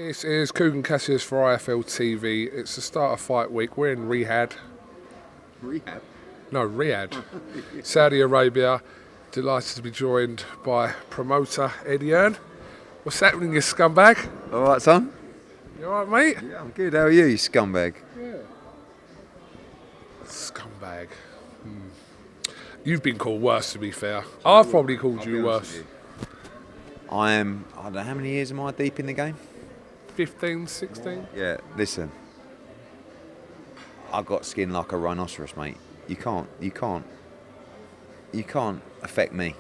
This is KUGAN CASSIUS for IFLTV. It's the start of fight week. We're in Riyadh. Rehab? No, Riyadh. Saudi Arabia. Delighted to be joined by promoter Eddie Hearn. What's happening, you scumbag? All right, son? You alright, mate? Yeah, I'm good. How are you scumbag? Yeah. Scumbag. You've been called worse, to be fair. I've probably called you worse. I don't know, how many years am I deep in the game? 15, 16? Yeah, listen. I've got skin like a rhinoceros, mate. You can't affect me.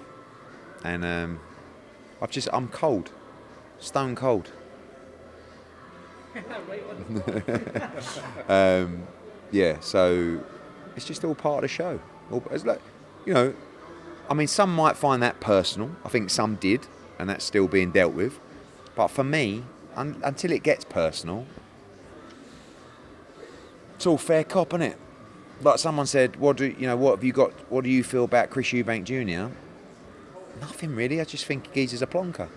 And I'm cold. Stone cold. Yeah, so it's just all part of the show. It's like, you know, I mean, some might find that personal. I think some did, and that's still being dealt with. But for me, until it gets personal, it's all fair cop, isn't it? Like someone said, what do you feel about Chris Eubank Jr.? Nothing really. I just think Geezer's a plonker.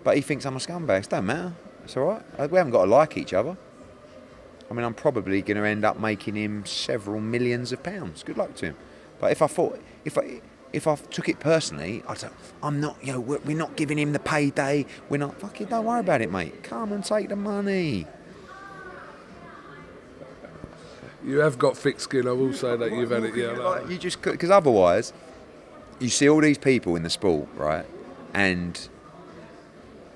But he thinks I'm a scumbag. It don't matter. It's all right. We haven't got to like each other. I mean, I'm probably going to end up making him several millions of pounds. Good luck to him. But if I took it personally, I'd say, I'm not, we're not giving him the payday. We're not, fucking, don't worry about it, mate. Come and take the money. You have got thick skin, I will say that you've had it, yeah. Like, you just, because otherwise, you see all these people in the sport, right? And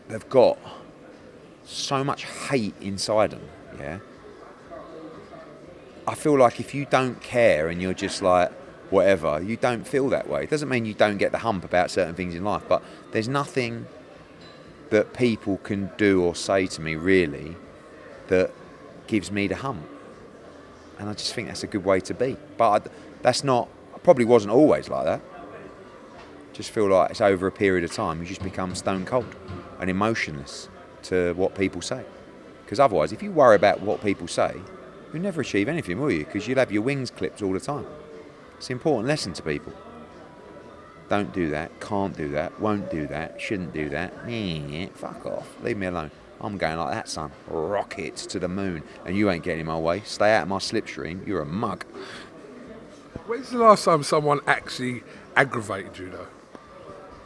they've got so much hate inside them, yeah? I feel like if you don't care and you're just like, whatever, you don't feel that way. It doesn't mean you don't get the hump about certain things in life, but there's nothing that people can do or say to me, really, that gives me the hump. And I just think that's a good way to be. But I probably wasn't always like that. Just feel like it's over a period of time, you just become stone cold and emotionless to what people say. Because otherwise, if you worry about what people say, you'll never achieve anything, will you? Because you'll have your wings clipped all the time. It's an important lesson to people. Don't do that, can't do that, won't do that, shouldn't do that. Fuck off, leave me alone. I'm going like that, son. Rockets to the moon. And you ain't getting in my way. Stay out of my slipstream. You're a mug. When's the last time someone actually aggravated you, though?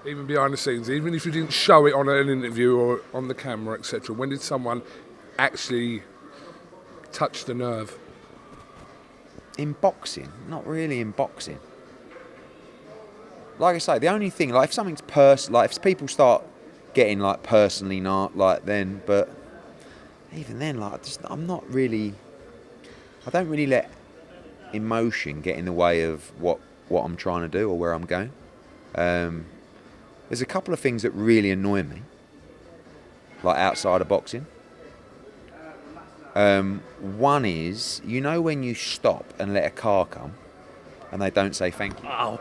Even behind the scenes, even if you didn't show it on an interview or on the camera, etc. When did someone actually touch the nerve? In boxing? Not really in boxing. Like I say, the only thing, like if something's if people start getting like personally not like then, but even then, like I don't really let emotion get in the way of what I'm trying to do or where I'm going. There's a couple of things that really annoy me, like outside of boxing. One is, when you stop and let a car come and they don't say thank you. Oh,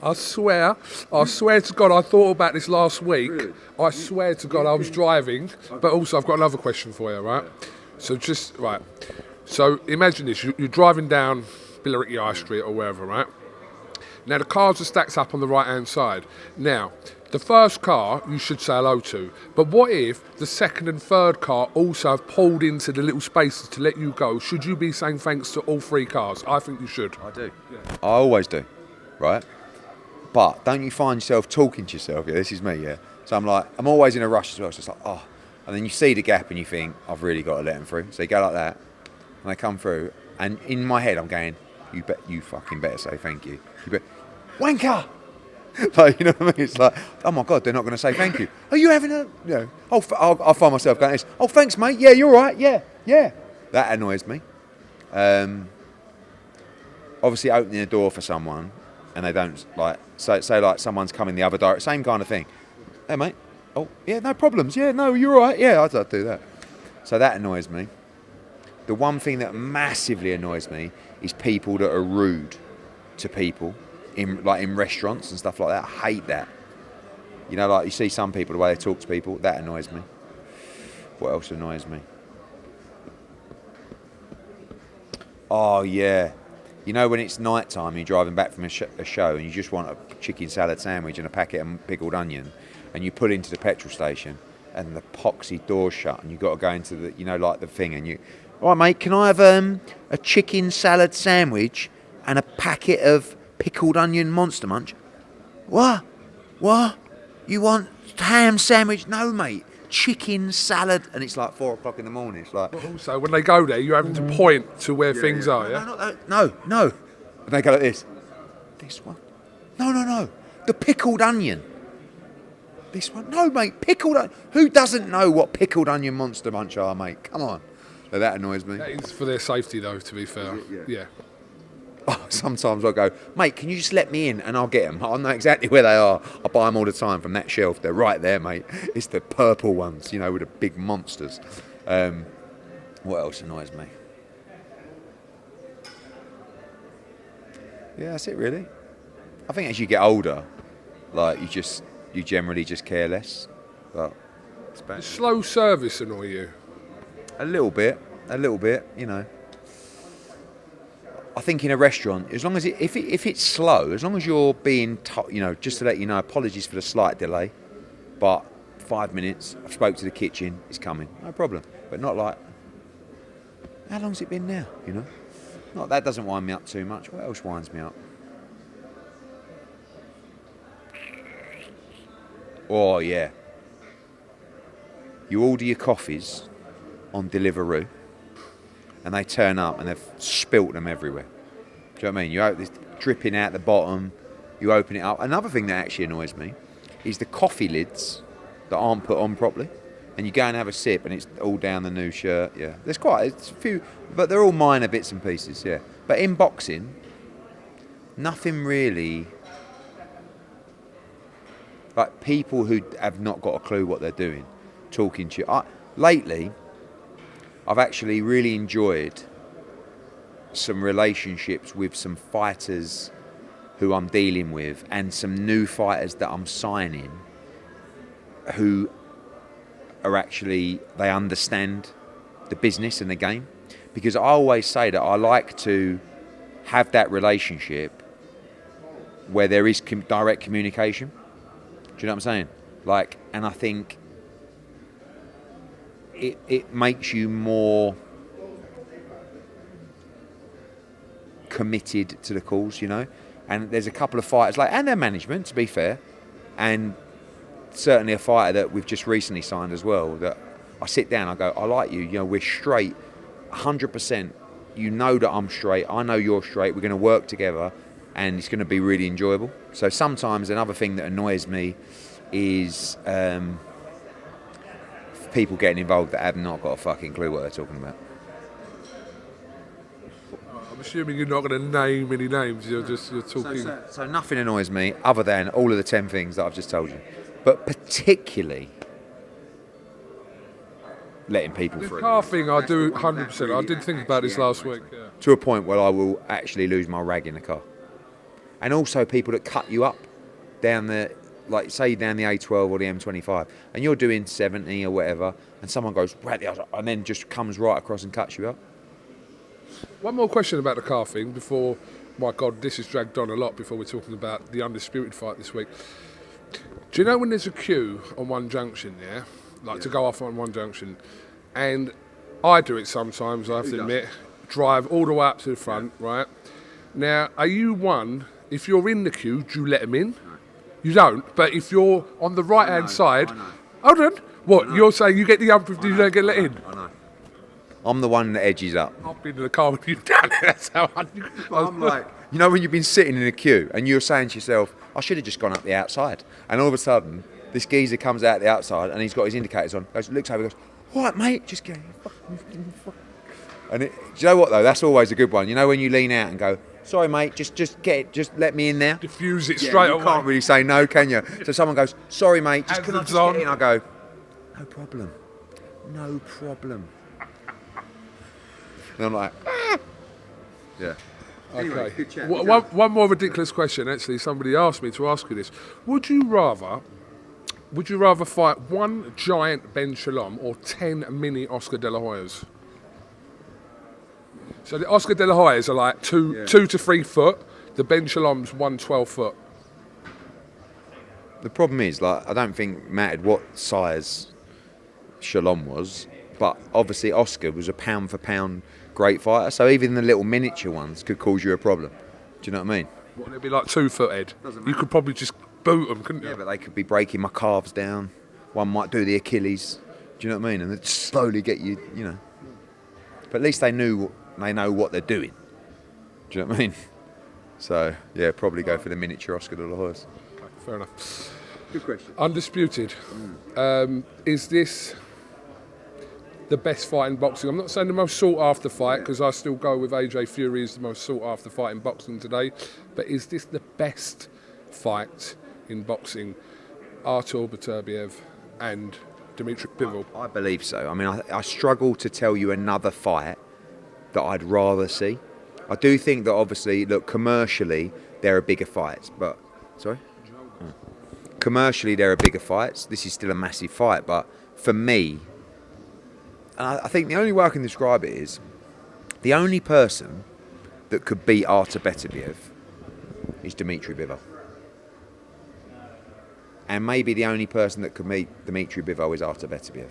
I swear to God, I thought about this last week. Really? I swear to God, I was driving, but also I've got another question for you, right? So So imagine this, you're driving down Billericay High Street or wherever, right? Now the cars are stacked up on the right-hand side. Now, the first car you should say hello to, but what if the second and third car also have pulled into the little spaces to let you go? Should you be saying thanks to all three cars? I think you should. I do. Yeah. I always do, right? But don't you find yourself talking to yourself? Yeah, this is me, yeah. So I'm always in a rush as well. So it's like, oh. And then you see the gap and you think, I've really got to let them through. So you go like that, and they come through, and in my head I'm going, you fucking better say thank you. Wanker! Like, you know what I mean? It's like, oh my God, they're not going to say thank you. Are you having a, I'll find myself going this. Oh, thanks, mate. Yeah, you're right. Yeah. That annoys me. Obviously, opening the door for someone and they don't, like, say like someone's coming the other direction, same kind of thing. Hey, mate. Oh, yeah, no problems. Yeah, no, you're right. Yeah, I'd do that. So that annoys me. The one thing that massively annoys me is people that are rude to people. In restaurants and stuff like that. I hate that. Like you see some people, the way they talk to people, that annoys me. What else annoys me? Oh, yeah. When it's night time and you're driving back from a show and you just want a chicken salad sandwich and a packet of pickled onion and you pull into the petrol station and the poxy door's shut, and you've got to go into the, you know, like the thing, and you, all right, mate, can I have a chicken salad sandwich and a packet of pickled onion Monster Munch? What? You want ham sandwich? No, mate. Chicken salad. And it's like 4 o'clock in the morning. It's like. But also, when they go there, you're having to point to where things are, yeah? No, not that. No. And they go like this. This one? No. The pickled onion. This one? No, mate. Pickled onion. Who doesn't know what pickled onion Monster Munch are, mate? Come on. So that annoys me. That is for their safety, though, to be fair. Yeah. Oh, sometimes I go, mate, can you just let me in and I'll get them? I know exactly where they are. I buy them all the time from that shelf. They're right there, mate. It's the purple ones, you know, with the big monsters. What else annoys me? Yeah, that's it, really. I think as you get older, like, you generally just care less. But it's bad. Does slow service annoy you? A little bit, you know. I think in a restaurant, as long as if it's slow, as long as you're being, you know, just to let you know, apologies for the slight delay, but 5 minutes, I've spoke to the kitchen, it's coming, no problem. But not like, how long's it been now, you know? Not, that doesn't wind me up too much. What else winds me up? Oh, yeah. You order your coffees on Deliveroo, and they turn up and they've spilt them everywhere. Do you know what I mean? You open this dripping out the bottom, you open it up. Another thing that actually annoys me is the coffee lids that aren't put on properly. And you go and have a sip and it's all down the new shirt. Yeah, it's a few, but they're all minor bits and pieces, yeah. But in boxing, nothing really, like people who have not got a clue what they're doing, talking to you. Lately, I've actually really enjoyed some relationships with some fighters who I'm dealing with and some new fighters that I'm signing who are actually, they understand the business and the game. Because I always say that I like to have that relationship where there is direct communication. Do you know what I'm saying? Like, and I think it makes you more committed to the cause, you know. And there's a couple of fighters, like, and their management, to be fair, and certainly a fighter that we've just recently signed as well, that I sit down, I go, I like you, you know, we're straight, 100%. You know that I'm straight, I know you're straight, we're going to work together, and it's going to be really enjoyable. So sometimes another thing that annoys me is people getting involved that have not got a fucking clue what they're talking about. I'm assuming you're not going to name any names, you're talking... So nothing annoys me other than all of the 10 things that I've just told you. But particularly letting people through. The car thing I do 100%. I did think about this last week. Yeah. To a point where I will actually lose my rag in the car. And also people that cut you up down the, like say down the A12 or the M25, and you're doing 70 or whatever, and someone goes, and then just comes right across and cuts you up. One more question about the car thing before, my God, this has dragged on a lot before we're talking about the Undisputed fight this week. Do you know when there's a queue on one junction, to go off on one junction, and I do it sometimes, I have to admit, drive all the way up to the front, right? Now, are you one, if you're in the queue, do you let them in? No. You don't, but if you're on the right-hand side, hold on, what, you're saying you get the umph, you don't get let in? I know. I'm the one that edges up. I've been in the car with you down there, that's how I'm like, you know when you've been sitting in a queue and you're saying to yourself, I should have just gone up the outside. And all of a sudden, this geezer comes out the outside and he's got his indicators on, looks over and goes, all right, mate, just go. And do you know what, though? That's always a good one. You know when you lean out and go, sorry, mate, just get it, just let me in there. Diffuse it straight away. You can't really say no, can you? So someone goes, sorry, mate, just can I just get in? I go, no problem. No problem. And I'm like, ah. Yeah. Okay. Anyway, one more ridiculous question. Actually, somebody asked me to ask you this. Would you rather fight one giant Ben Shalom or 10 mini Oscar De La Hoyas? So the Oscar De La Hoyas are like 2 to 3 foot. The Ben Shalom's 112 foot. The problem is, like, I don't think it mattered what size Shalom was, but obviously Oscar was a pound for pound great fighter, so even the little miniature ones could cause you a problem. Do you know what I mean? What, they'd be like 2-footed? You could probably just boot them, couldn't you? Yeah, but they could be breaking my calves down. One might do the Achilles. Do you know what I mean? And they'd slowly get you, you know. But at least they know what they're doing. Do you know what I mean? So, yeah, probably go for the miniature Oscar de la Hoya's. Okay, fair enough. Good question. Undisputed. Is this the best fight in boxing? I'm not saying the most sought-after fight, because I still go with AJ Fury as the most sought-after fight in boxing today. But is this the best fight in boxing? Artur Beterbiev and Dimitri Bivol. I believe so. I mean, I struggle to tell you another fight that I'd rather see. I do think that obviously, look, commercially, there are bigger fights, but... Sorry? Commercially, there are bigger fights. This is still a massive fight, but for me, and I think the only way I can describe it is, the only person that could beat Artur Beterbiev is Dimitri Bivol. And maybe the only person that could meet Dimitri Bivol is Artur Beterbiev.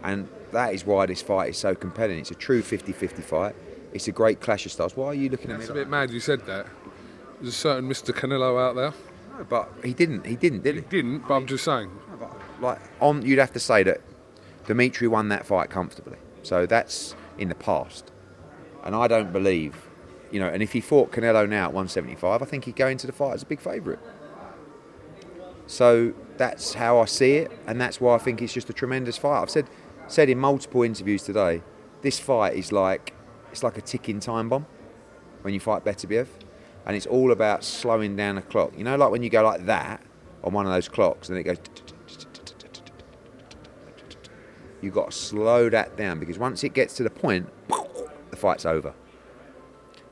And that is why this fight is so compelling. It's a true 50-50 fight. It's a great clash of styles. Why are you looking at me? It's a bit mad you said that. There's a certain Mr. Canelo out there. No, but he didn't, did he? He didn't, but I'm just saying. No, but, you'd have to say that Dimitri won that fight comfortably. So that's in the past. And I don't believe, you know, and if he fought Canelo now at 175, I think he'd go into the fight as a big favourite. So that's how I see it, and that's why I think it's just a tremendous fight. I've said in multiple interviews today, this fight is like, it's like a ticking time bomb when you fight Beterbiev, and it's all about slowing down the clock. You know, like when you go like that on one of those clocks, and it goes, you've got to slow that down, because once it gets to the point, the fight's over.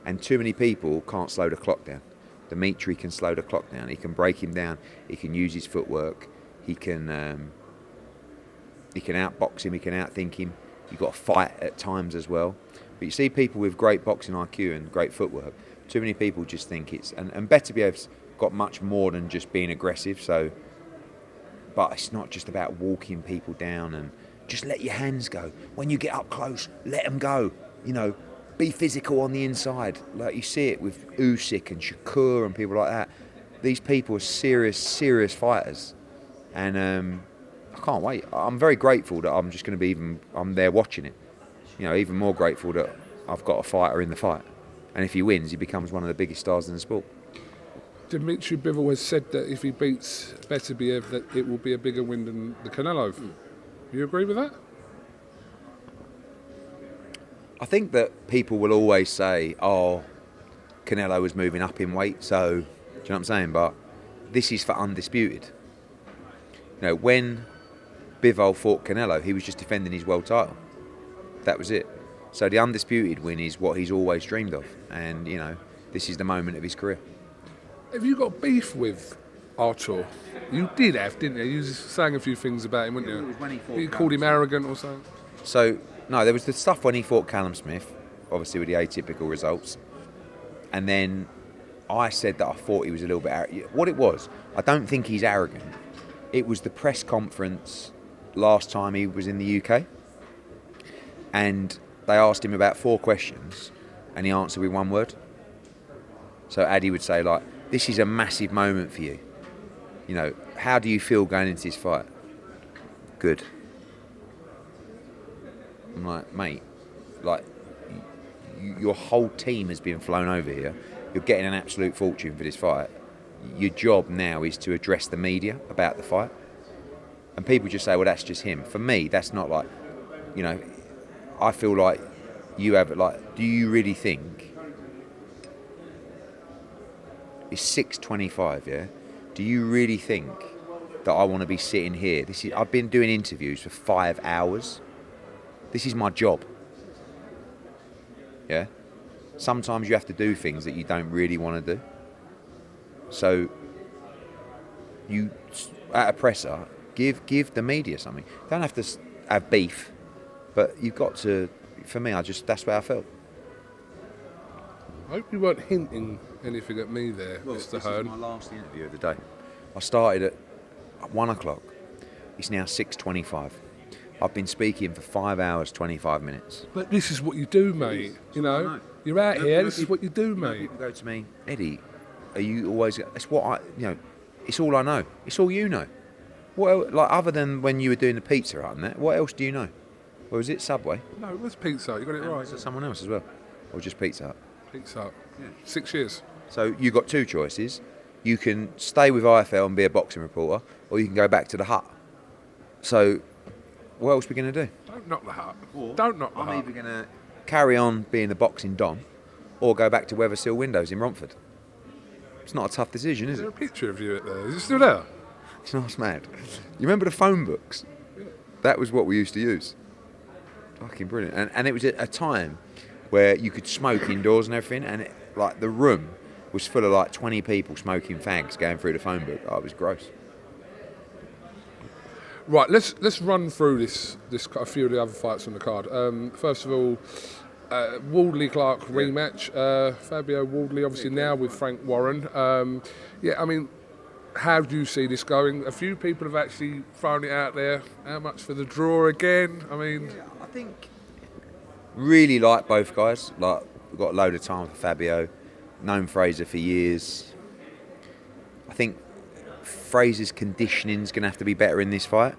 And too many people can't slow the clock down. Dimitri can slow the clock down. He can break him down. He can use his footwork. He can outbox him. He can outthink him. You've got to fight at times as well. But you see people with great boxing IQ and great footwork. Too many people just think it's... And Beterbiev's got much more than just being aggressive. So, but it's not just about walking people down and just let your hands go. When you get up close, let them go. You know, be physical on the inside. Like you see it with Usyk and Shakur and people like that. These people are serious, serious fighters. And I can't wait. I'm very grateful that I'm just going to be I'm there watching it. You know, even more grateful that I've got a fighter in the fight. And if he wins, he becomes one of the biggest stars in the sport. Dimitri Bivol has said that if he beats Beterbiev, that it will be a bigger win than the Canelo. Do you agree with that? I think that people will always say, oh, Canelo was moving up in weight, so, do you know what I'm saying? But this is for Undisputed. You know, when Bivol fought Canelo, he was just defending his world title. That was it. So the Undisputed win is what he's always dreamed of. And, you know, this is the moment of his career. Have you got beef with Artur? You did have, didn't you? You was saying a few things about him, weren't you? It was when he fought You called him arrogant or something? So, no, there was the stuff when he fought Callum Smith, obviously with the atypical results. And then I said that I thought he was a little bit arrogant. What it was, I don't think he's arrogant. It was the press conference last time he was in the UK. And they asked him about 4 questions and he answered with 1 word. So Addy would say, like, this is a massive moment for you. You know, how do you feel going into this fight? Good. I'm like, mate, like, your whole team has been flown over here. You're getting an absolute fortune for this fight. Your job now is to address the media about the fight. And people just say, well, that's just him. For me, that's not like, you know, I feel like you have, like, do you really think it's 6:25, yeah? Do you really think that I want to be sitting here? I've been doing interviews for 5 hours. This is my job. Yeah? Sometimes you have to do things that you don't really want to do. So, you, at a presser, give the media something. You don't have to have beef, but you've got to, for me, that's where I felt. I hope you weren't hinting anything at me there, Well, Mr. this Hearn. is my last interview of the day. I started at 1 o'clock. It's now 6:25. I've been speaking for 5 hours, 25 minutes. But this is what you do, mate. You know, you're out here. This is what you do, mate. People go to me, Eddie, are you always? It's what I, it's all I know. It's all you know. What else, like other than when you were doing the Pizza Hut and that? What else do you know? Or was it Subway? No, it was Pizza Hut. You got it right. Was it someone else as well, or just Pizza Hut? Pizza Hut. 6 years. So you got two choices. You can stay with IFL and be a boxing reporter, or you can go back to the Hut. So, what else are we going to do? Don't knock the Hut. Don't knock the Hut. I'm either going to carry on being the boxing don, or go back to Weathersill Windows in Romford. It's not a tough decision, is Is there it? a picture of you at there? Is it still there? It's not mad. You remember the phone books? That was what we used to use. Fucking brilliant. And it was at a time where you could smoke indoors and everything, and like the room was full of like 20 people smoking fags going through the phone book. Oh, it was gross. Right, let's run through this a few of the other fights on the card. First of all, Wardley Clark rematch. Fabio Wardley obviously now with Frank Warren. I mean, how do you see this going? A few people have actually thrown it out there. How much for the draw again? I mean, I think really like both guys. Like we've got a load of time for Fabio. Known Fraser for years. I think Fraser's conditioning is going to have to be better in this fight.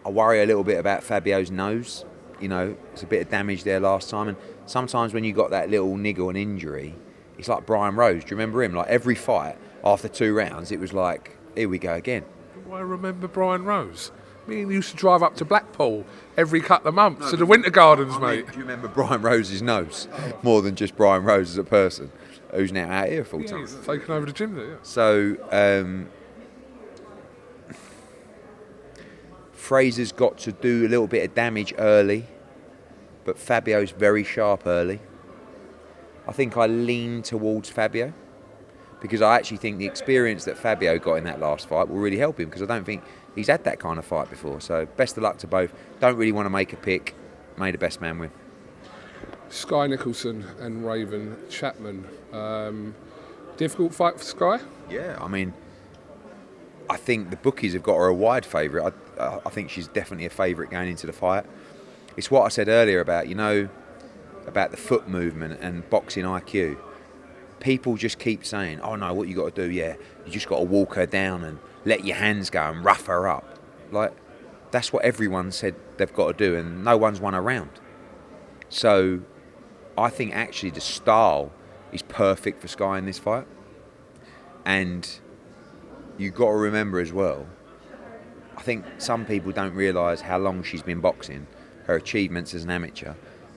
I worry a little bit about Fabio's nose. You know, it's a bit of damage there last time, and sometimes when you got that little niggle and injury, it's like Brian Rose. Do you remember him? Like every fight after 2 rounds, it was like, here we go again. I remember Brian Rose. Me and he used to drive up to Blackpool every couple of months to the Winter Gardens, mate. Do you remember Brian Rose's nose more than just Brian Rose as a person, who's now out here full time? He's taken over the gym there. Yeah. So Fraser's got to do a little bit of damage early, but Fabio's very sharp early. I think I lean towards Fabio because I actually think the experience that Fabio got in that last fight will really help him, because I don't think he's had that kind of fight before. So best of luck to both. Don't really want to make a pick. May the best man win. Sky Nicholson and Raven Chapman. Difficult fight for Sky? Yeah, I mean, I think the bookies have got her a wide favourite. I think she's definitely a favourite going into the fight. It's what I said earlier about, about the foot movement and boxing IQ. People just keep saying, oh no, what you got to do, you just got to walk her down and let your hands go and rough her up. Like, that's what everyone said they've got to do, and no one's won a round. So I think actually the style is perfect for Sky in this fight. And you've got to remember as well, I think some people don't realise how long she's been boxing, her achievements as an amateur.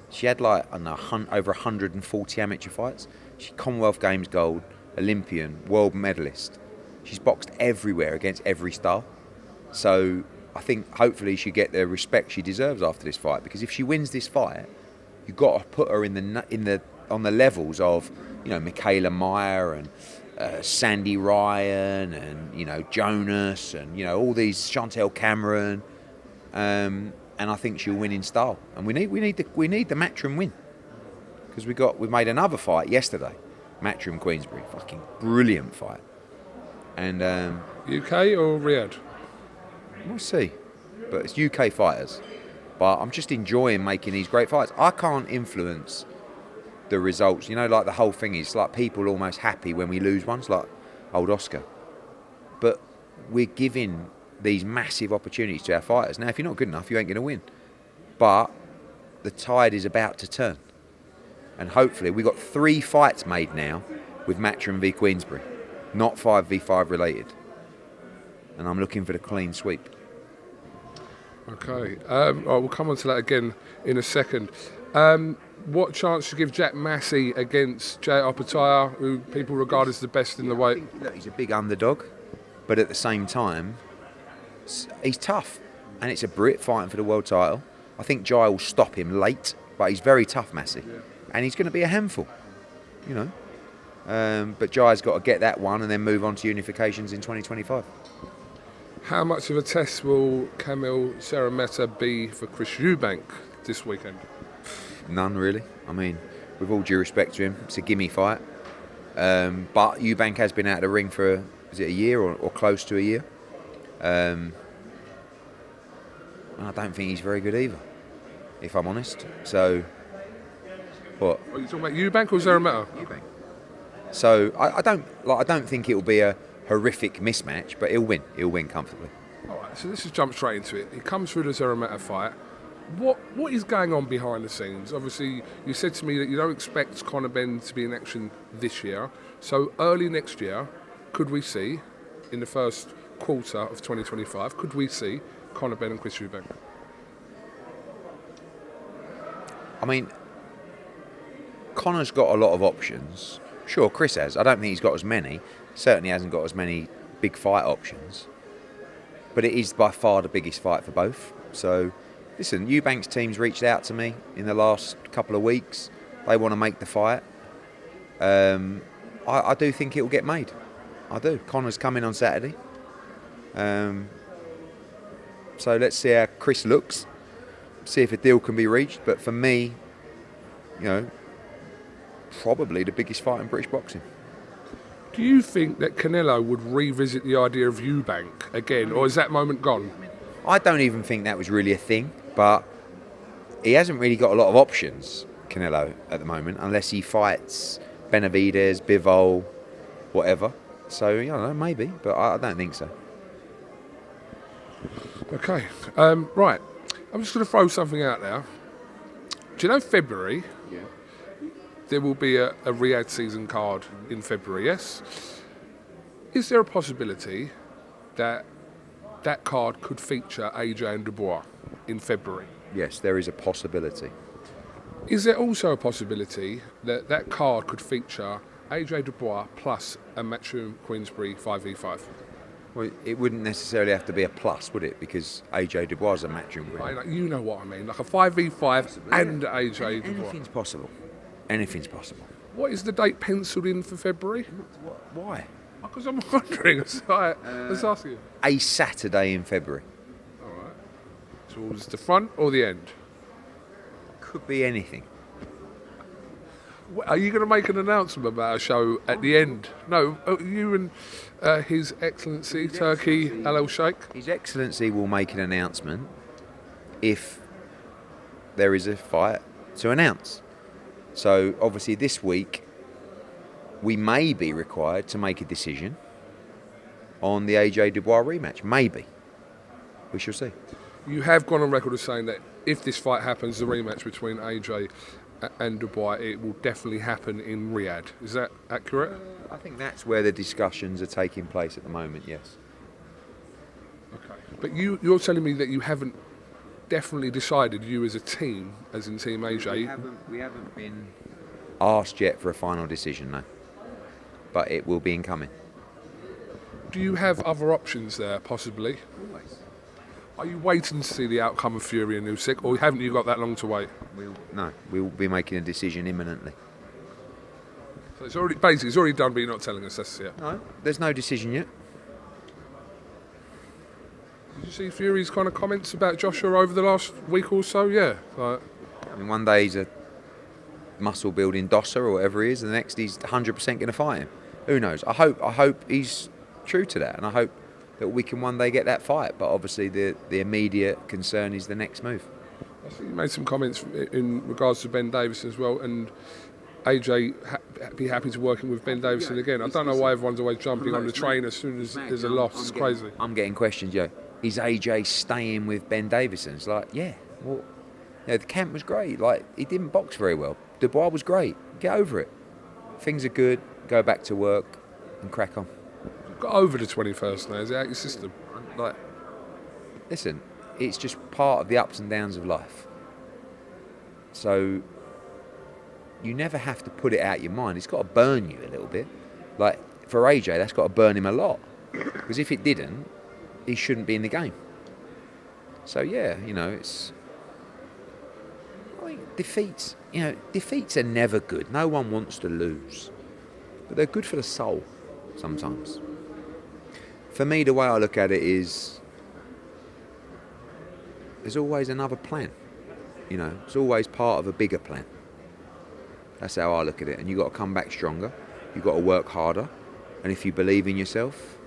She had like, I don't know, over 140 amateur fights. She's Commonwealth Games gold, Olympian, world medalist. She's boxed everywhere against every style. So I think hopefully she'll get the respect she deserves after this fight, because if she wins this fight, you've got to put her on the levels of, Michaela Meyer and Sandy Ryan and Jonas and all these, Chantel Cameron, and I think she'll win in style. And we need the Matchroom win, because we made another fight yesterday, Matchroom Queensbury, fucking brilliant fight. And UK or Riyadh? We'll see, but it's UK fighters. But I'm just enjoying making these great fights. I can't influence the results. Like the whole thing is like people almost happy when we lose ones, like old Oscar. But we're giving these massive opportunities to our fighters. Now, if you're not good enough, you ain't going to win. But the tide is about to turn. And hopefully, we've got 3 fights made now with Matchroom v Queensbury, not 5v5 related. And I'm looking for the clean sweep. Okay. We'll come on to that again in a second. What chance should you give Jack Massey against Jay Opataya, who people regard as the best in the weight? Look, he's a big underdog, but at the same time, he's tough. And it's a Brit fighting for the world title. I think Jai will stop him late, but he's very tough, Massey. Yeah. And he's going to be a handful, But Jai's got to get that one and then move on to unifications in 2025. How much of a test will Kamil Seremeta be for Chris Eubank this weekend? None, really. I mean, with all due respect to him, it's a gimme fight. But Eubank has been out of the ring for, is it a year or close to a year? and I don't think he's very good either, if I'm honest. So, what? Are you talking about EUBANK or Zerometa? EUBANK. So I don't think it will be a horrific mismatch, but he'll win. He'll win comfortably. All right, so let's just jump straight into it. He comes through the Zerometa fight. What is going on behind the scenes? Obviously, you said to me that you don't expect Conor Benn to be in action this year. So early next year, could we see, in the first quarter of 2025, could we see Conor Benn and Chris Eubank? I mean, Conor's got a lot of options. Sure, Chris has. I don't think he's got as many. Certainly hasn't got as many big fight options. But it is by far the biggest fight for both. So, listen, Eubank's team's reached out to me in the last couple of weeks. They want to make the fight. I do think it will get made. I do. Conor's coming on Saturday. So let's see how Chris looks. See if a deal can be reached. But for me, you know, probably the biggest fight in British boxing. Do you think that Canelo would revisit the idea of Eubank again, or is that moment gone? I don't even think that was really a thing, but he hasn't really got a lot of options, Canelo, at the moment, unless he fights Benavidez, Bivol, whatever. So, you know, maybe, but I don't think so. Okay, right. I'm just going to throw something out there. Do you know February? Yeah. There will be a Riyadh season card in February, yes? Is there a possibility that that card could feature AJ and Dubois in February? Yes, there is a possibility. Is there also a possibility that that card could feature AJ Dubois plus a Matchroom Queensbury 5v5? Well, it wouldn't necessarily have to be a plus, would it? Because AJ-DUBOIS is a matchroom winner. Like, you know what I mean, like a 5v5 and AJ Dubois. Anything's possible. Anything's possible. What is the date penciled in for February? Why? Because I'm wondering. Let's ask you. A Saturday in February. All right. Towards the front or the end? Could be anything. Are you going to make an announcement about a show at the end? No, you and His Excellency Turkey Al-Sheikh? His Excellency will make an announcement if there is a fight to announce. So obviously this week we may be required to make a decision on the AJ-DUBOIS rematch. Maybe. We shall see. You have gone on record as saying that if this fight happens, the rematch between AJ and Dubois, it will definitely happen in Riyadh. Is that accurate? I think that's where the discussions are taking place at the moment, yes. Okay. But you're telling me that you haven't definitely decided, you as a team, as in Team AJ... We haven't been asked yet for a final decision, no. But it will be incoming. Do you have other options there, possibly? Always. Are you waiting to see the outcome of Fury and Usyk, or haven't you got that long to wait? No, we will be making a decision imminently. So it's already done, but you're not telling us that's yet. No, there's no decision yet. Did you see Fury's kind of comments about Joshua over the last week or so? Yeah. I mean, one day he's a muscle building dosser or whatever he is, and the next he's 100% going to fight him. Who knows? I hope he's true to that, and I hope that we can one day get that fight. But obviously the immediate concern is the next move. I think you made some comments in regards to Ben Davison as well, and AJ be happy to working with Ben Davison again. I don't know why everyone's always jumping on the train as soon as there's a loss. It's crazy. I'm getting questions, is AJ staying with Ben Davison? It's like, yeah. Well, the camp was great. Like, he didn't box very well. Dubois was great. Get over it. Things are good. Go back to work and crack on. Got over the 21st now. Is it out your system? Like, listen, it's just part of the ups and downs of life. So you never have to put it out your mind. It's got to burn you a little bit. Like, for AJ, that's got to burn him a lot. Because if it didn't, he shouldn't be in the game. So yeah, it's... I think defeats are never good. No one wants to lose. But they're good for the soul sometimes. For me, the way I look at it is there's always another plan. It's always part of a bigger plan. That's how I look at it. And you've got to come back stronger. You've got to work harder. And if you believe in yourself,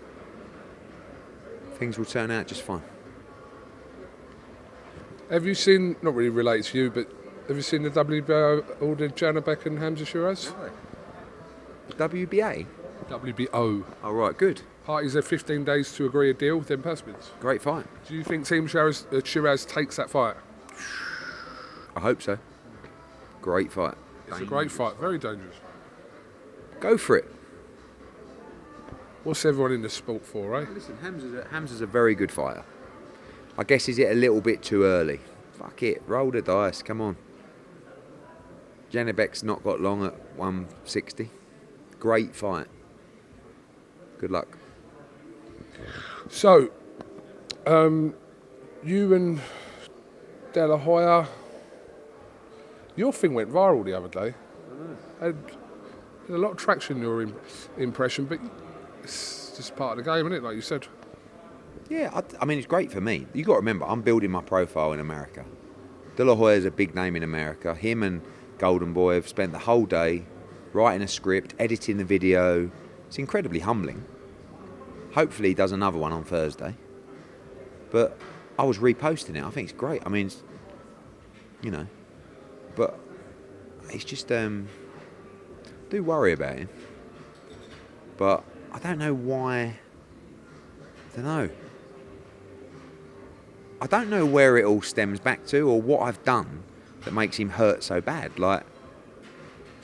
things will turn out just fine. Have you seen, not really related to you, but have you seen the WBO ordered Janabek and Hamza Shiraz? WBA? WBO. Oh, right, good. Parties have 15 days to agree a deal, then purse bids. Great fight. Do you think Team Shiraz takes that fight? I hope so. Great fight. It's a great fight, very dangerous. Go for it. What's everyone in the sport for, eh? Listen, Hamza's a very good fighter. I guess, is it a little bit too early? Fuck it, roll the dice, come on. Janabek's not got long at 160. Great fight. Good luck. So, you and De La Hoya, your thing went viral the other day. Had a lot of traction in your impression, but it's just part of the game, isn't it, like you said? Yeah, I mean, it's great for me. You got to remember, I'm building my profile in America. De La Hoya's a big name in America. Him and Golden Boy have spent the whole day writing a script, editing the video. It's incredibly humbling. Hopefully he does another one on Thursday. But I was reposting it. I think it's great. I mean, it's, you know, but it's just, do worry about him. But I don't know why, I don't know. I don't know where it all stems back to or what I've done that makes him hurt so bad. Like,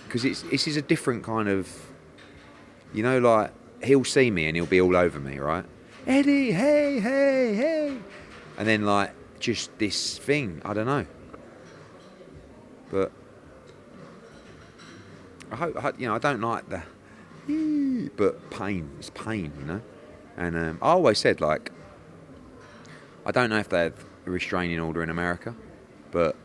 because this is a different kind of, you know, like, he'll see me and he'll be all over me, right? Eddie, hey, hey, hey. And then, like, just this thing, I don't know. But I hope, you know, I don't like the, but pain, it's pain, you know? And I always said, like, I don't know if they have a restraining order in America, but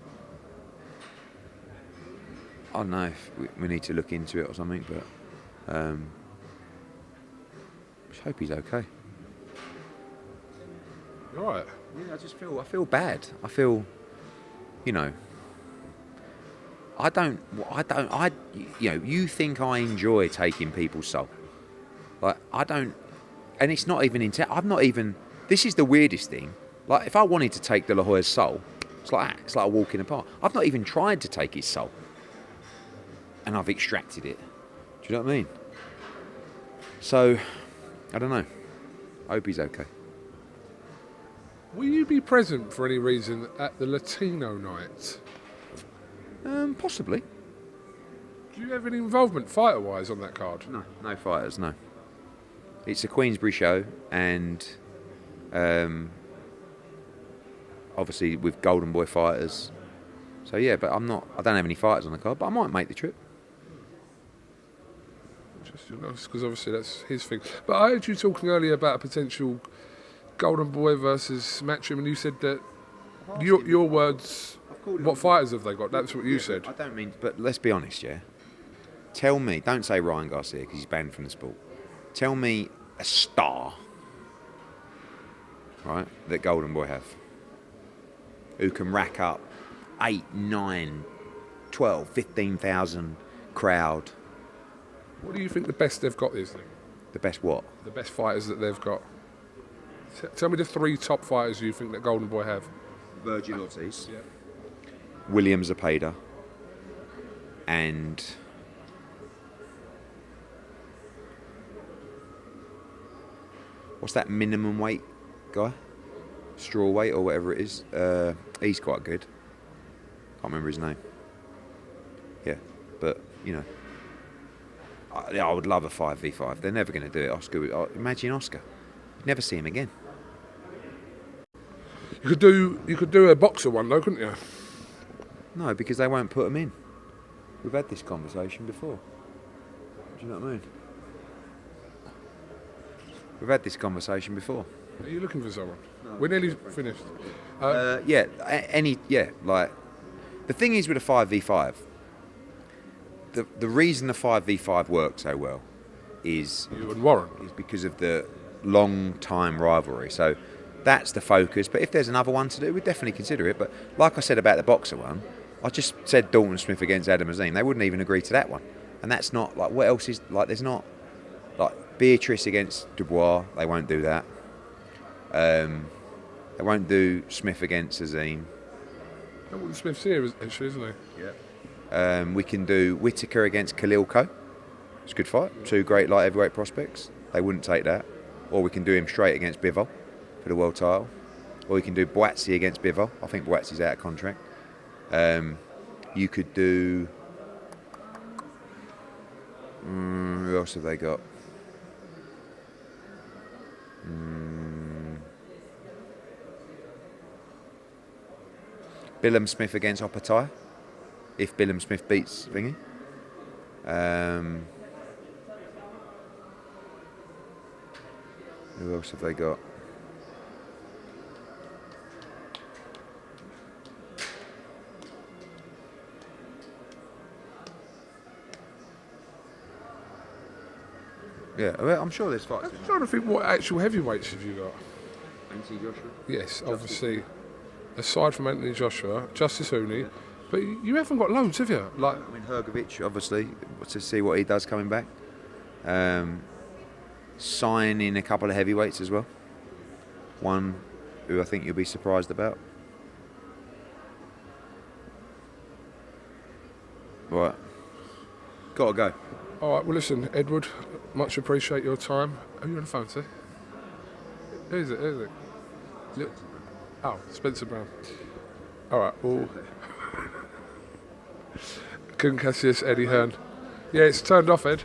I don't know if we need to look into it or something, but just hope he's okay. You're right. Yeah, I feel bad. I feel, you know, you know, you think I enjoy taking people's soul. Like, I don't, and it's not even I'm not even, this is the weirdest thing. Like, if I wanted to take De La Hoya's soul, it's like a walk in the park. I've not even tried to take his soul. And I've extracted it. Do you know what I mean? So, I don't know. I hope he's okay. Will you be present for any reason at the Latino night? Possibly. Do you have any involvement fighter-wise on that card? No fighters, no. It's a Queensbury show, and obviously with Golden Boy fighters. So yeah, but I don't have any fighters on the card, but I might make the trip. Interesting, because obviously that's his thing. But I heard you talking earlier about a potential Golden Boy versus Matchroom, and you said that your words, what fighters have they got? That's what you said. I don't mean, but let's be honest, yeah? Tell me, don't say Ryan Garcia because he's banned from the sport. Tell me a star, right, that Golden Boy have, who can rack up 8, 9, 12, 15,000 crowd. What do you think the best they've got is then? The best what? The best fighters that they've got. Tell me the 3 top fighters you think that Golden Boy have. Virgil Ortiz. Yeah. William Zepeda. And what's that minimum weight guy? Straw weight or whatever it is. He's quite good. Can't remember his name. Yeah, but you know, I would love a 5v5. They're never going to do it. Imagine Oscar. You'd never see him again. You could do a boxer one though, couldn't you? No, because they won't put him in. We've had this conversation before. Do you know what I mean? We've had this conversation before. Are you looking for someone? No, we're nearly finished. Like, the thing is with a 5v5, the reason the 5v5 works so well is you and Warren is because of the long time rivalry. So that's the focus. But if there's another one to do, we'd definitely consider it. But like I said about the boxer one, I just said Dalton Smith against Adam Azim. They wouldn't even agree to that one. And that's not, like, what else is, like, there's not, like, Beatrice against Dubois, they won't do that. They won't do Smith against Azim. Well, Smith's here, actually, isn't he? Yeah. We can do Whittaker against Khalilko. It's a good fight. Two great light heavyweight prospects. They wouldn't take that. Or we can do him straight against Bivol for the world title. Or we can do Boatsy against Bivol. I think Boatsy's out of contract. You could do... who else have they got? Billum Smith against Opatai, if Billum Smith beats Thingy. Who else have they got? Yeah, well, I'm sure there's fights. I'm trying to think what actual heavyweights have you got? Anthony Joshua? Yes, obviously. Aside from Anthony Joshua, Justice Hooney, but you haven't got loads, have you? Like, I mean, Hrgovic, obviously, to see what he does coming back. Signing a couple of heavyweights as well. One who I think you'll be surprised about. Right. Gotta go. all right. Well, listen, Edward, much appreciate your time. Who are you on the phone to? Who is it? Who is it? Oh, Spencer Brown. All right. Well, KUGAN, CASSIUS, Eddie Hearn. Yeah, it's turned off, Ed.